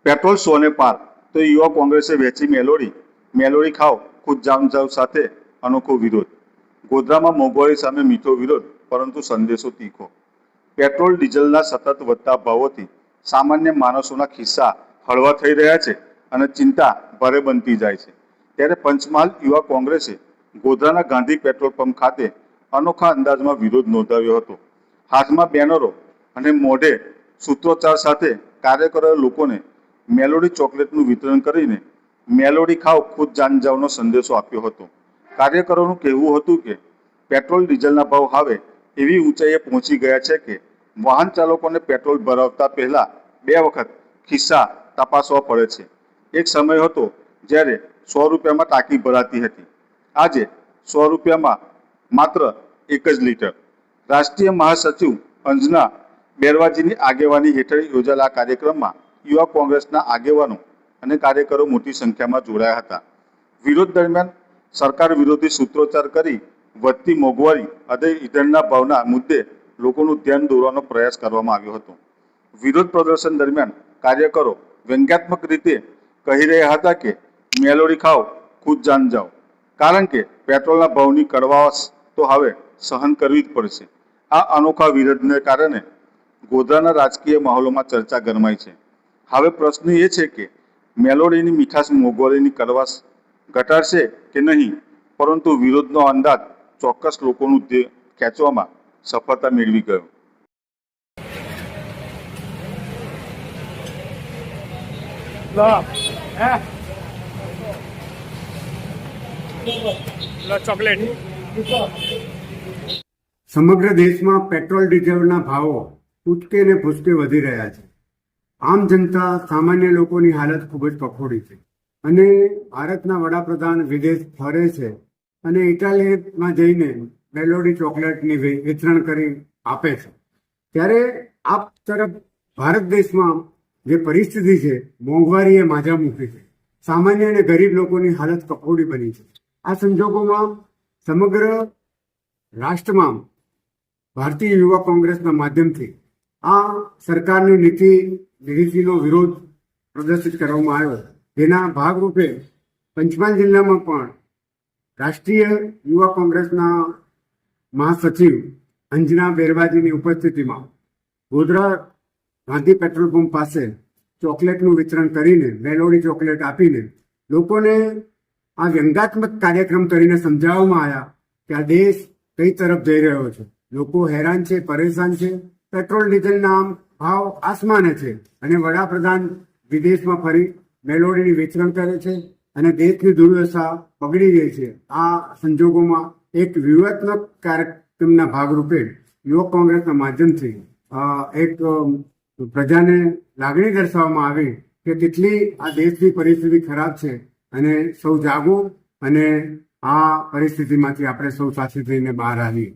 Petrol 100 ને પાર તો યુવા કોંગ્રેસે વેચી મેલોડી, મેલોડી ખાઓ ખુદ જાવ સાથે અનોખો વિરોધ. ગોધરામાં મોંઘવારી સામે મીઠો વિરોધ, પરંતુ સંદેશો તીખો. પેટ્રોલ ડીઝલના સતત વધતા ભાવોથી સામાન્ય માણસોના ખિસ્સા હળવા થઈ રહ્યા છે અને ચિંતા ભારે બનતી જાય છે. ત્યારે પંચમહાલ યુવા કોંગ્રેસે ગોધરાના ગાંધી પેટ્રોલ પંપ ખાતે અનોખા અંદાજમાં વિરોધ નોંધાવ્યો હતો. હાથમાં બેનરો અને મોઢે સૂત્રોચ્ચાર સાથે કાર્યકરોએ લોકોને મેલોડી ચોકલેટનું વિતરણ કરીને મેલોડી ખાઓ ખુદ જાન જાવનો સંદેશો આપ્યો હતો. કાર્યકરોનું કહેવું હતું કે પેટ્રોલ ડીઝલના ભાવ હવે એવી ઊંચાઈએ પહોંચી ગયા છે કે વાહન ચાલકોને પેટ્રોલ ભરાવતા પહેલા 2 વખત ખિસ્સા તપાસવા પડે છે. એક સમય હતો જ્યારે 100 રૂપિયામાં ટાંકી ભરાતી હતી. આજે 100 રૂપિયામાં માત્ર 1 જ લીટર. રાષ્ટ્રીય મહાસચિવ અંજના બેરવાજીની આગેવાની હેઠળ યોજાયેલા આ કાર્યક્રમમાં યુવા કોંગ્રેસના આગેવાનો અને કાર્યકરો મોટી સંખ્યામાં જોડાયા હતા. વિરોધ દરમિયાન સરકાર વિરોધી સૂત્રોચ્ચાર કરી વધતી મોંઘવારી અને ઈંધણના ભાવના મુદ્દે લોકોનું ધ્યાન દોરવાનો પ્રયાસ કરવામાં આવ્યો હતો. વિરોધ પ્રદર્શન દરમિયાન કાર્યકરો વ્યંગ્યાત્મક રીતે કહી રહ્યા હતા કે મેલોડી ખાઓ ખુદ જાન જાઓ, કારણ કે પેટ્રોલના ભાવની કડવાશ તો હવે સહન કરવી જ પડશે. આ અનોખા વિરોધને કારણે ગોધરાના રાજકીય માહોલમાં ચર્ચા ગરમાઈ છે. હવે પ્રશ્ન એ છે કે મેલોડીની મીઠાશ મોંઘવારીની કડવાશ ઘટાડશે કે નહીં, પરંતુ વિરોધનો અંદાજ ચોક્કસ લોકોનું ધ્યેય ખેંચવામાં સફળતા મેળવી ગયો. સમગ્ર દેશમાં પેટ્રોલ ડીઝલના ભાવો ઉચકે ને ભૂચકે વધી રહ્યા છે. આમ જનતા સામાન્ય લોકોની હાલત ખૂબ જ કફોડી છે અને ભારતના વડાપ્રધાન વિદેશ ફરે છે અને ઇટાલીમાં જઈને મેલોડી ચોકલેટની વિતરણ કરી આપે છે. ત્યારે આ તરફ ભારત દેશમાં જે પરિસ્થિતિ છે, મોંઘવારીએ માજા મૂકી છે. સામાન્ય અને ગરીબ લોકોની હાલત કફોડી બની છે. આ સંજોગોમાં સમગ્ર રાષ્ટ્રમાં ભારતીય યુવા કોંગ્રેસના માધ્યમથી આ સરકારની નીતિનો વિરોધ પ્રદર્શિત કરવામાં આવ્યો. જેના ભાગરૂપે પંચમહાલ જિલ્લામાં પણ રાષ્ટ્રીય યુવા કોંગ્રેસના મહાસચિવ અંજના બેરવાજીની ઉપસ્થિતિમાં ગોધરા ગાંધી પેટ્રોલ પંપ પાસે ચોકલેટનું વિતરણ કરીને, મેલોડી ચોકલેટ આપીને લોકોને આ વ્યંગાત્મક કાર્યક્રમ કરીને સમજાવવામાં આવ્યા કે આ દેશ કઈ તરફ જઈ રહ્યો છે. લોકો હેરાન છે, પરેશાન છે. પેટ્રોલ ડીઝલના ભાવ આસમાને છે અને વડાપ્રધાન વિદેશમાં ફરી મેલોડીની વિતરણ કરે છે અને દેશની દુર્દશા બગડી રહી છે. આ સંજોગોમાં એક વ્યૂહાત્મક કાર્યક્રમના ભાગરૂપે યુવક કોંગ્રેસના માધ્યમથી એક પ્રજાને લાગણી દર્શાવવામાં આવી કે કેટલી આ દેશની પરિસ્થિતિ ખરાબ છે અને સૌ જાગો અને આ પરિસ્થિતિમાંથી આપણે સૌ સાથે થઈને બહાર આવીએ.